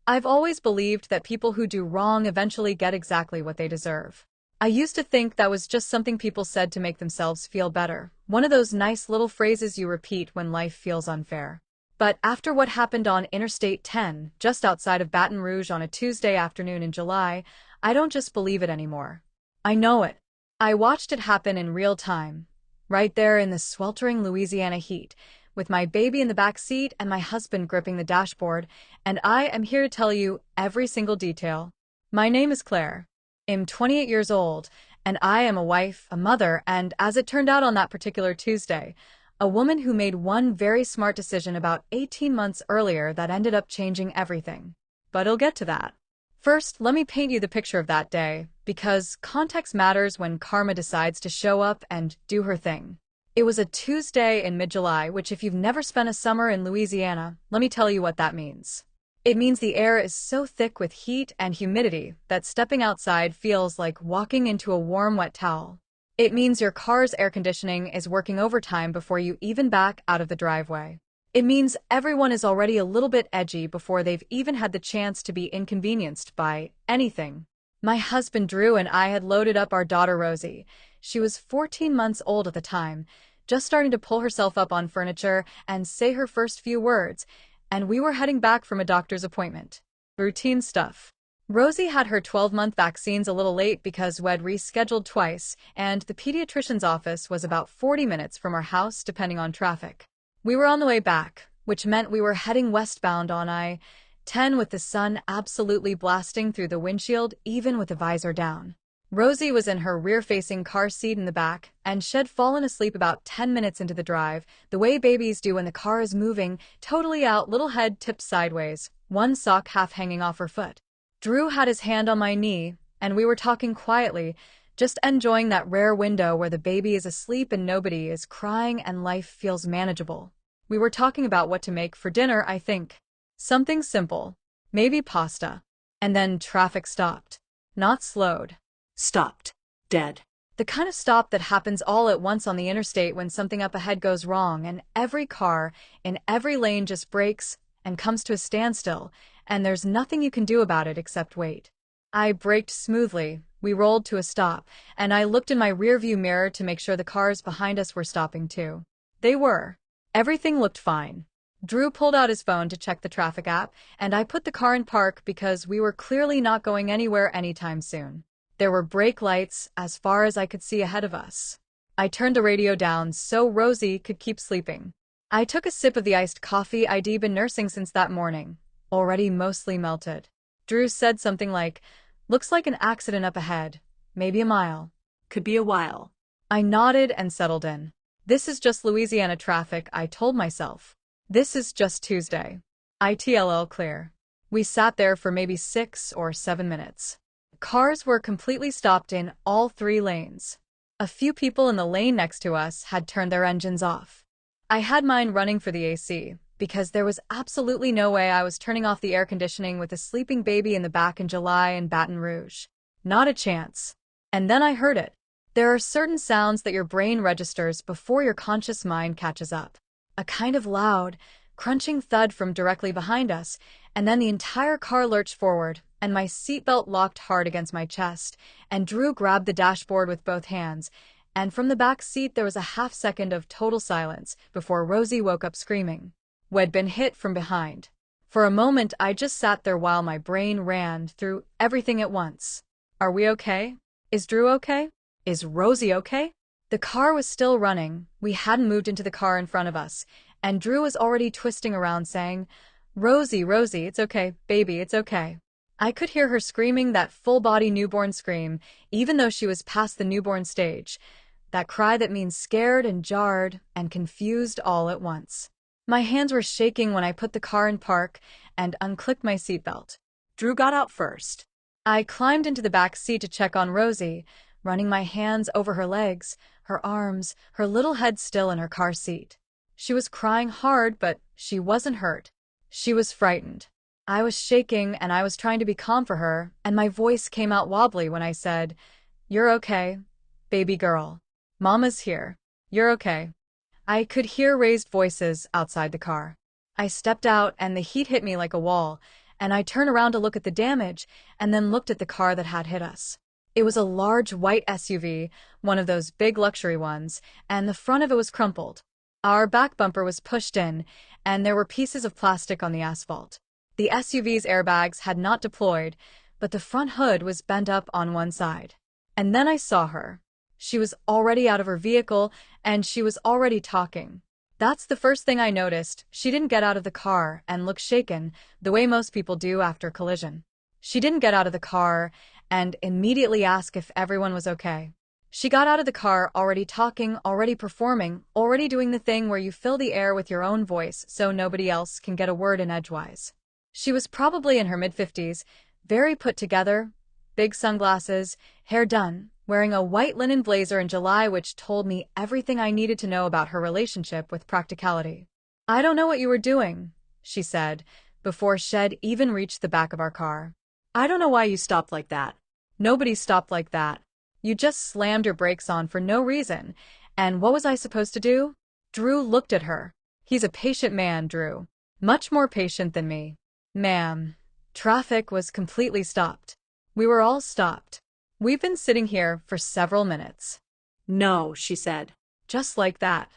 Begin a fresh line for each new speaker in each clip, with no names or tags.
I've always believed that people who do wrong eventually get exactly what they deserve. I used to think that was just something people said to make themselves feel better, one of those nice little phrases you repeat when life feels unfair. But after what happened on Interstate 10, just outside of Baton Rouge on a Tuesday afternoon in July, I don't just believe it anymore. I know it. I watched it happen in real time, right there in the sweltering Louisiana heat, with my baby in the back seat and my husband gripping the dashboard, and I am here to tell you every single detail. My name is Claire. I'm 28 years old, and I am a wife, a mother, and as it turned out on that particular Tuesday, a woman who made one very smart decision about 18 months earlier that ended up changing everything. But I'll get to that. First, let me paint you the picture of that day, because context matters when karma decides to show up and do her thing. It was a Tuesday in mid-July, which if you've never spent a summer in Louisiana, let me tell you what that means. It means the air is so thick with heat and humidity that stepping outside feels like walking into a warm, wet towel. It means your car's air conditioning is working overtime before you even back out of the driveway. It means everyone is already a little bit edgy before they've even had the chance to be inconvenienced by anything. My husband Drew and I had loaded up our daughter Rosie. She was 14 months old at the time, just starting to pull herself up on furniture and say her first few words, and we were heading back from a doctor's appointment. Routine stuff. Rosie had her 12-month vaccines a little late because we'd rescheduled twice, and the pediatrician's office was about 40 minutes from our house depending on traffic. We were on the way back, which meant we were heading westbound on I-10 with the sun absolutely blasting through the windshield even with the visor down. Rosie was in her rear-facing car seat in the back, and she'd fallen asleep about 10 minutes into the drive, the way babies do when the car is moving, totally out, little head tipped sideways, one sock half hanging off her foot. Drew had his hand on my knee, and we were talking quietly, just enjoying that rare window where the baby is asleep and nobody is crying and life feels manageable. We were talking about what to make for dinner, I think. Something simple. Maybe pasta. And then traffic stopped. Not slowed. Stopped. Dead. The kind of stop that happens all at once on the interstate when something up ahead goes wrong and every car in every lane just brakes and comes to a standstill, and there's nothing you can do about it except wait. I braked smoothly, we rolled to a stop, and I looked in my rearview mirror to make sure the cars behind us were stopping too. They were. Everything looked fine. Drew pulled out his phone to check the traffic app, and I put the car in park because we were clearly not going anywhere anytime soon. There were brake lights as far as I could see ahead of us. I turned the radio down so Rosie could keep sleeping. I took a sip of the iced coffee I'd been nursing since that morning, already mostly melted. Drew said something like, "Looks like an accident up ahead. Maybe a mile. Could be a while." I nodded and settled in. This is just Louisiana traffic, I told myself. This is just Tuesday. ITLL clear. We sat there for maybe 6 or 7 minutes. Cars were completely stopped in all 3 lanes. A few people in the lane next to us had turned their engines off. I had mine running for the AC, because there was absolutely no way I was turning off the air conditioning with a sleeping baby in the back in July in Baton Rouge. Not a chance. And then I heard it. There are certain sounds that your brain registers before your conscious mind catches up. A kind of loud, crunching thud from directly behind us, and then the entire car lurched forward, and my seatbelt locked hard against my chest, and Drew grabbed the dashboard with both hands, and from the back seat there was a half-second of total silence before Rosie woke up screaming. We'd been hit from behind. For a moment I just sat there while my brain ran through everything at once. Are we okay? Is Drew okay? Is Rosie okay? The car was still running, we hadn't moved into the car in front of us, and Drew was already twisting around saying, "Rosie, Rosie, it's okay, baby, it's okay." I could hear her screaming that full-body newborn scream, even though she was past the newborn stage. That cry that means scared and jarred and confused all at once. My hands were shaking when I put the car in park and unclicked my seatbelt. Drew got out first. I climbed into the back seat to check on Rosie, running my hands over her legs, her arms, her little head still in her car seat. She was crying hard, but she wasn't hurt. She was frightened. I was shaking and I was trying to be calm for her, and my voice came out wobbly when I said, "You're okay, baby girl. Mama's here. You're okay." I could hear raised voices outside the car. I stepped out and the heat hit me like a wall, and I turned around to look at the damage and then looked at the car that had hit us. It was a large white SUV, one of those big luxury ones, and the front of it was crumpled. Our back bumper was pushed in, and there were pieces of plastic on the asphalt. The SUV's airbags had not deployed, but the front hood was bent up on one side. And then I saw her. She was already out of her vehicle, and she was already talking. That's the first thing I noticed. She didn't get out of the car and look shaken, the way most people do after collision. She didn't get out of the car and immediately ask if everyone was okay. She got out of the car already talking, already performing, already doing the thing where you fill the air with your own voice so nobody else can get a word in edgewise. She was probably in her mid-50s, very put together, big sunglasses, hair done, wearing a white linen blazer in July, which told me everything I needed to know about her relationship with practicality. "I don't know what you were doing," she said, before Shed even reached the back of our car. "I don't know why you stopped like that." "Nobody stopped like that. You just slammed your brakes on for no reason. And what was I supposed to do?" Drew looked at her. He's a patient man, Drew. Much more patient than me. "Ma'am." Traffic was completely stopped. We were all stopped. "We've been sitting here for several minutes."
"No," she said.
Just like that.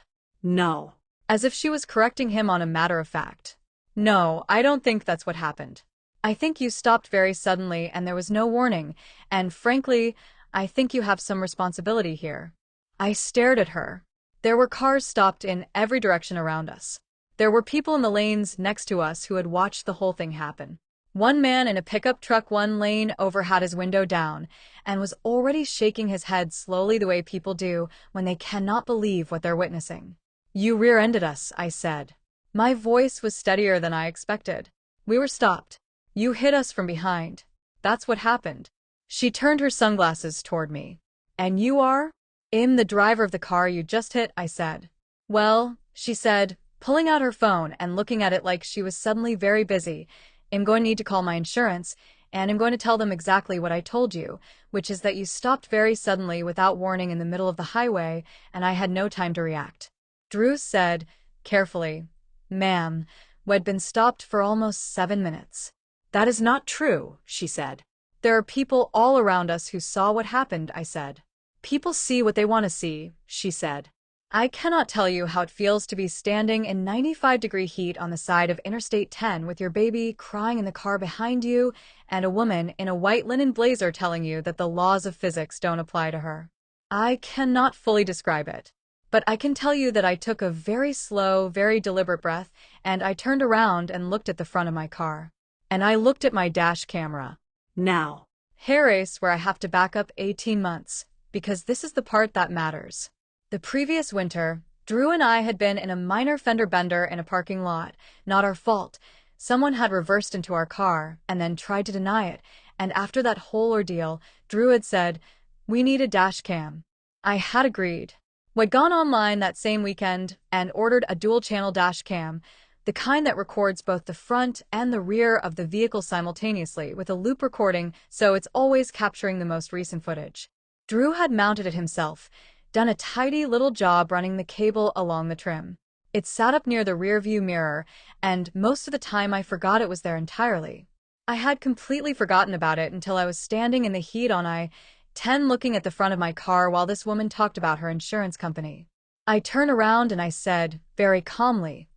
"No."
As if she was correcting him on a matter of fact. "No, I don't think that's what happened. I think you stopped very suddenly and there was no warning, and frankly, I think you have some responsibility here." I stared at her. There were cars stopped in every direction around us. There were people in the lanes next to us who had watched the whole thing happen. One man in a pickup truck one lane over had his window down and was already shaking his head slowly the way people do when they cannot believe what they're witnessing. "You rear-ended us," I said. My voice was steadier than I expected. "We were stopped. You hit us from behind. That's what happened." She turned her sunglasses toward me. "And you are?" "I'm the driver of the car you just hit," I said. "Well," she said, pulling out her phone and looking at it like she was suddenly very busy, "I'm going to need to call my insurance, and I'm going to tell them exactly what I told you, which is that you stopped very suddenly without warning in the middle of the highway, and I had no time to react." Drew said, carefully, "Ma'am, we'd been stopped for almost 7 minutes."
"That is not true," she said.
"There are people all around us who saw what happened," I said.
"People see what they want to see," she said.
"I cannot tell you how it feels to be standing in 95-degree heat on the side of Interstate 10 with your baby crying in the car behind you and a woman in a white linen blazer telling you that the laws of physics don't apply to her. I cannot fully describe it. But I can tell you that I took a very slow, very deliberate breath, and I turned around and looked at the front of my car. And I looked at my dash camera.
Now.
Hair race where I have to back up 18 months, because this is the part that matters. The previous winter, Drew and I had been in a minor fender bender in a parking lot. Not our fault. Someone had reversed into our car and then tried to deny it, and after that whole ordeal, Drew had said, "We need a dash cam." I had agreed. We'd gone online that same weekend and ordered a dual-channel dash cam, the kind that records both the front and the rear of the vehicle simultaneously with a loop recording, so it's always capturing the most recent footage. Drew had mounted it himself, done a tidy little job running the cable along the trim. It sat up near the rear-view mirror, and most of the time I forgot it was there entirely. I had completely forgotten about it until I was standing in the heat on I-10 looking at the front of my car while this woman talked about her insurance company. I turned around and I said, very calmly,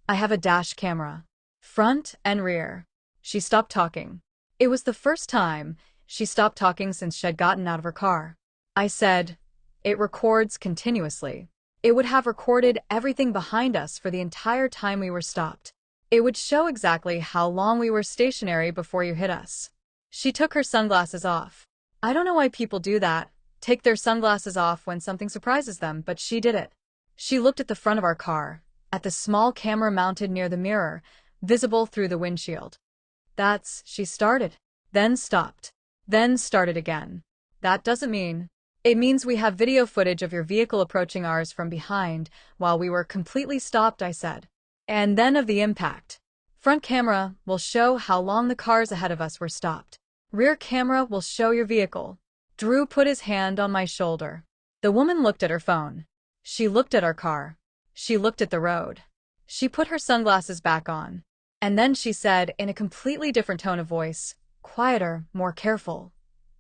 "I have a dash camera. Front and rear." She stopped talking. It was the first time she stopped talking since she'd gotten out of her car. I said, "It records continuously. It would have recorded everything behind us for the entire time we were stopped. It would show exactly how long we were stationary before you hit us." She took her sunglasses off. I don't know why people do that, take their sunglasses off when something surprises them, but she did it. She looked at the front of our car, at the small camera mounted near the mirror, visible through the windshield. She started, then stopped, then started again. "That doesn't mean." "It means we have video footage of your vehicle approaching ours from behind while we were completely stopped," I said. "And then of the impact. Front camera will show how long the cars ahead of us were stopped. Rear camera will show your vehicle." Drew put his hand on my shoulder. The woman looked at her phone. She looked at our car. She looked at the road. She put her sunglasses back on. And then she said, in a completely different tone of voice, quieter, more careful,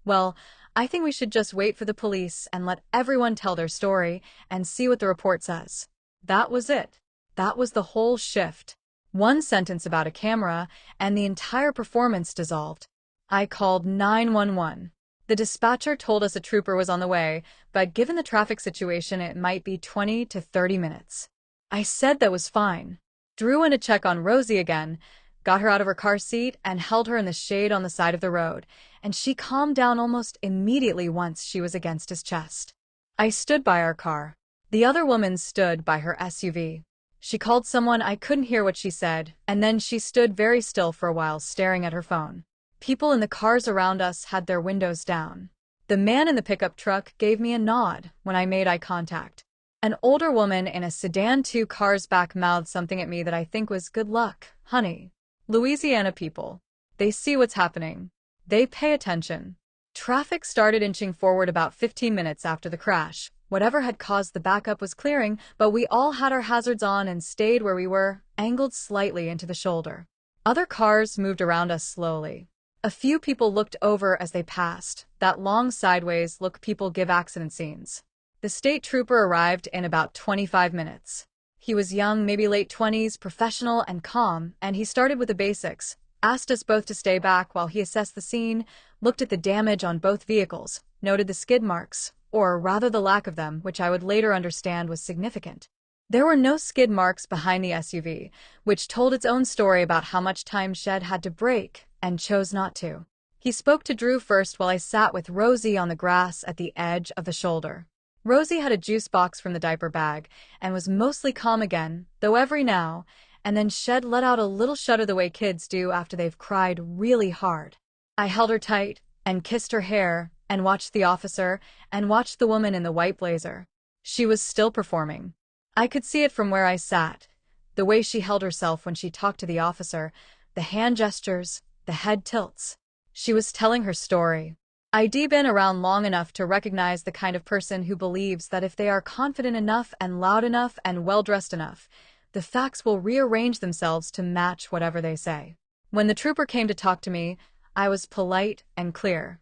"Well, I think we should just wait for the police and let everyone tell their story and see what the report says." That was it. That was the whole shift. One sentence about a camera, and the entire performance dissolved. I called 911. The dispatcher told us a trooper was on the way, but given the traffic situation, it might be 20 to 30 minutes. I said that was fine. Drew went to check on Rosie again, got her out of her car seat, and held her in the shade on the side of the road, and she calmed down almost immediately once she was against his chest. I stood by our car. The other woman stood by her SUV. She called someone, I couldn't hear what she said, and then she stood very still for a while staring at her phone. People in the cars around us had their windows down. The man in the pickup truck gave me a nod when I made eye contact. An older woman in a sedan 2 cars back mouthed something at me that I think was good luck, honey. Louisiana people. They see what's happening. They pay attention. Traffic started inching forward about 15 minutes after the crash. Whatever had caused the backup was clearing, but we all had our hazards on and stayed where we were, angled slightly into the shoulder. Other cars moved around us slowly. A few people looked over as they passed, that long sideways look people give accident scenes. The state trooper arrived in about 25 minutes. He was young, maybe late 20s, professional and calm, and he started with the basics, asked us both to stay back while he assessed the scene, looked at the damage on both vehicles, noted the skid marks, or rather the lack of them, which I would later understand was significant. There were no skid marks behind the SUV, which told its own story about how much time Shed had to brake, and chose not to. He spoke to Drew first while I sat with Rosie on the grass at the edge of the shoulder. Rosie had a juice box from the diaper bag, and was mostly calm again, though every now and then Shed let out a little shudder the way kids do after they've cried really hard. I held her tight, and kissed her hair, and watched the officer, and watched the woman in the white blazer. She was still performing. I could see it from where I sat, the way she held herself when she talked to the officer, the hand gestures, the head tilts. She was telling her story. I'd been around long enough to recognize the kind of person who believes that if they are confident enough and loud enough and well-dressed enough, the facts will rearrange themselves to match whatever they say. When the trooper came to talk to me, I was polite and clear.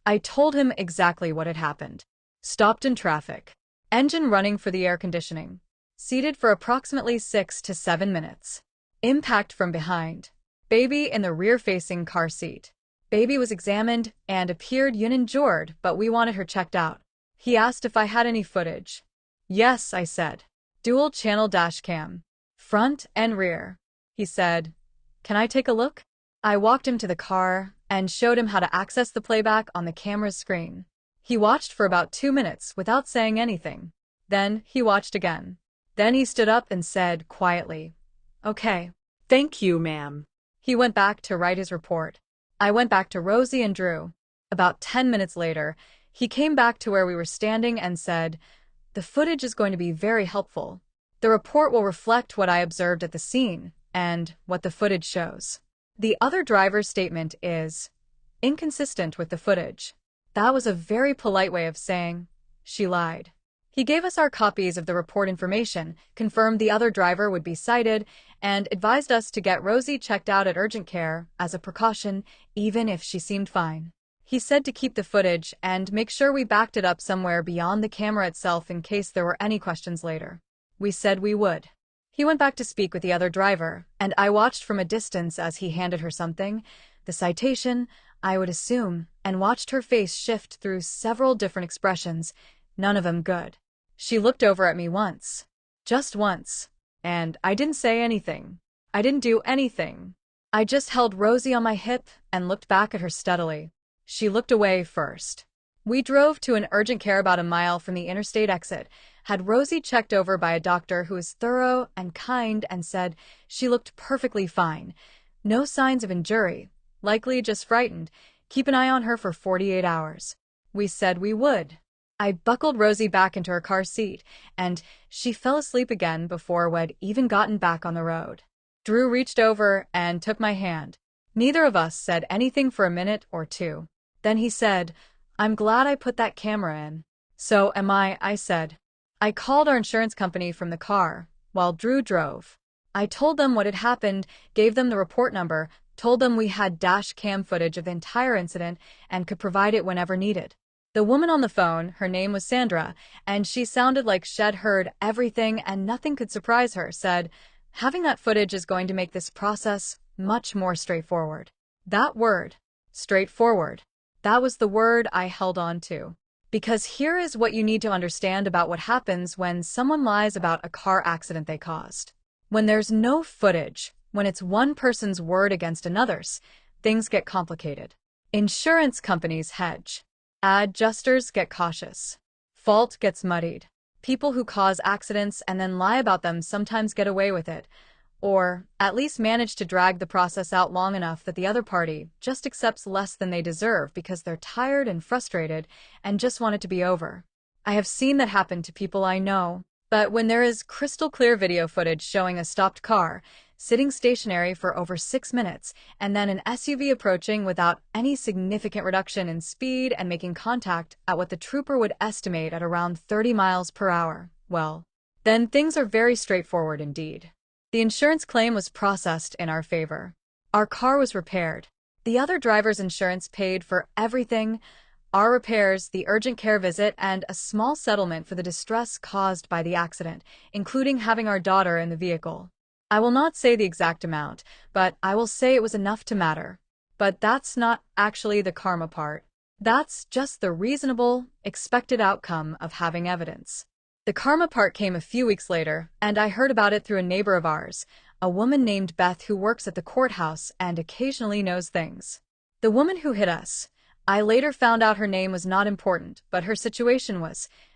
I told him exactly what had happened. Stopped in traffic. Engine running for the air conditioning. Seated for approximately 6 to 7 minutes. Impact from behind. Baby in the rear-facing car seat. Baby was examined and appeared uninjured, but we wanted her checked out. He asked if I had any footage. Yes, I said. Dual-channel dash cam. Front and rear. He said, "Can I take a look?" I walked him to the car and showed him how to access the playback on the camera's screen. He watched for about 2 minutes without saying anything. Then he watched again. Then he stood up and said quietly, "Okay."
Thank you, ma'am.
He went back to write his report. I went back to Rosie and Drew. About 10 minutes later, he came back to where we were standing and said, "The footage is going to be very helpful. The report will reflect what I observed at the scene and what the footage shows. The other driver's statement is inconsistent with the footage." That was a very polite way of saying she lied. He gave us our copies of the report information, confirmed the other driver would be cited, and advised us to get Rosie checked out at urgent care as a precaution, even if she seemed fine. He said to keep the footage and make sure we backed it up somewhere beyond the camera itself in case there were any questions later. We said we would. He went back to speak with the other driver, and I watched from a distance as he handed her something, the citation, I would assume, and watched her face shift through several different expressions, none of them good. She looked over at me once. Just once. And I didn't say anything. I didn't do anything. I just held Rosie on my hip and looked back at her steadily. She looked away first. We drove to an urgent care about a mile from the Interstate exit, had Rosie checked over by a doctor who was thorough and kind and said she looked perfectly fine. No signs of injury. Likely just frightened. Keep an eye on her for 48 hours. We said we would. I buckled Rosie back into her car seat, and she fell asleep again before we'd even gotten back on the road. Drew reached over and took my hand. Neither of us said anything for a minute or two. Then he said, "I'm glad I put that camera in." "So am I said. I called our insurance company from the car, while Drew drove. I told them what had happened, gave them the report number, told them we had dash cam footage of the entire incident and could provide it whenever needed. The woman on the phone, her name was Sandra, and she sounded like she'd heard everything and nothing could surprise her, said, "Having that footage is going to make this process much more straightforward." That word, straightforward, that was the word I held on to. Because here is what you need to understand about what happens when someone lies about a car accident they caused. When there's no footage, when it's one person's word against another's, things get complicated. Insurance companies hedge. Adjusters get cautious. Fault gets muddied. People who cause accidents and then lie about them sometimes get away with it, or at least manage to drag the process out long enough that the other party just accepts less than they deserve because they're tired and frustrated and just want it to be over. I have seen that happen to people I know, but when there is crystal clear video footage showing a stopped car, sitting stationary for over 6 minutes, and then an SUV approaching without any significant reduction in speed and making contact at what the trooper would estimate at around 30 miles per hour, well, then things are very straightforward indeed. The insurance claim was processed in our favor. Our car was repaired. The other driver's insurance paid for everything: our repairs, the urgent care visit, and a small settlement for the distress caused by the accident, including having our daughter in the vehicle. I will not say the exact amount, but I will say it was enough to matter. But that's not actually the karma part. That's just the reasonable, expected outcome of having evidence. The karma part came a few weeks later, and I heard about it through a neighbor of ours, a woman named Beth who works at the courthouse and occasionally knows things. The woman who hit us, I later found out her name was not important, but her situation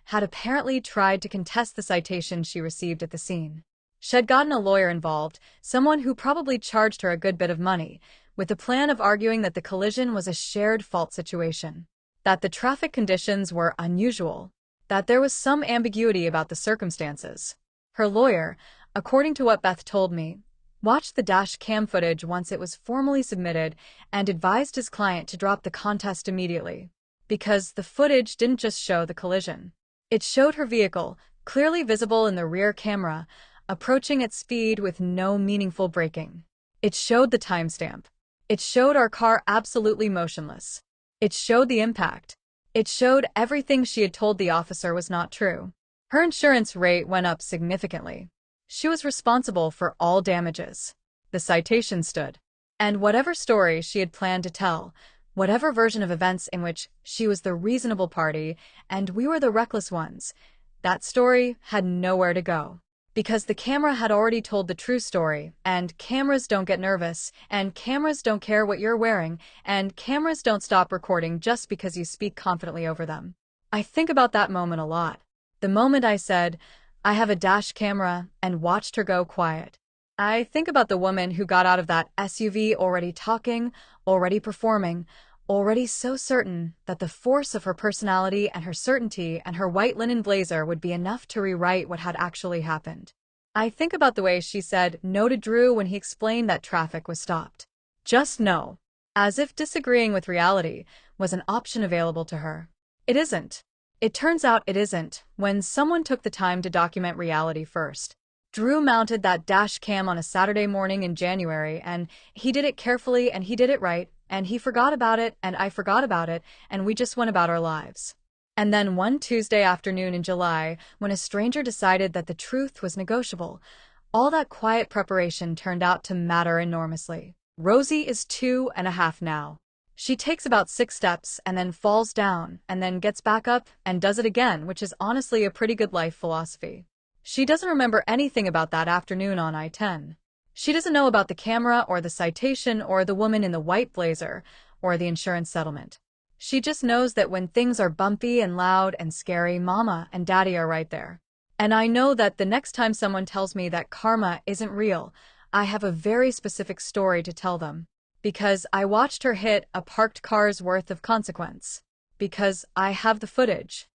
had apparently tried to contest the citation she received at the scene. She'd gotten a lawyer involved, someone who probably charged her a good bit of money, with the plan of arguing that the collision was a shared fault situation, that the traffic conditions were unusual, that there was some ambiguity about the circumstances. Her lawyer, according to what Beth told me, watched the dash cam footage once it was formally submitted and advised his client to drop the contest immediately, because the footage didn't just show the collision. It showed her vehicle, clearly visible in the rear camera, approaching at speed with no meaningful braking. It showed the timestamp. It showed our car absolutely motionless. It showed the impact. It showed everything she had told the officer was not true. Her insurance rate went up significantly. She was responsible for all damages. The citation stood. And whatever story she had planned to tell, whatever version of events in which she was the reasonable party and we were the reckless ones, that story had nowhere to go. Because the camera had already told the true story, and cameras don't get nervous, and cameras don't care what you're wearing, and cameras don't stop recording just because you speak confidently over them. I think about that moment a lot. The moment I said, "I have a dash camera," and watched her go quiet. I think about the woman who got out of that SUV already talking, already performing, already so certain that the force of her personality and her certainty and her white linen blazer would be enough to rewrite what had actually happened. I think about the way she said no to Drew when he explained that traffic was stopped. Just no. As if disagreeing with reality was an option available to her. It isn't. It turns out it isn't when someone took the time to document reality first. Drew mounted that dash cam on a Saturday morning in January, and he did it carefully and he did it right, and he forgot about it and I forgot about it, and we just went about our lives. And then one Tuesday afternoon in July, when a stranger decided that the truth was negotiable, all that quiet preparation turned out to matter enormously. Rosie is 2.5 now. She takes about 6 steps and then falls down and then gets back up and does it again, which is honestly a pretty good life philosophy. She doesn't remember anything about that afternoon on I-10. She doesn't know about the camera or the citation or the woman in the white blazer or the insurance settlement. She just knows that when things are bumpy and loud and scary, Mama and Daddy are right there. And I know that the next time someone tells me that karma isn't real, I have a very specific story to tell them. Because I watched her hit a parked car's worth of consequence. Because I have the footage.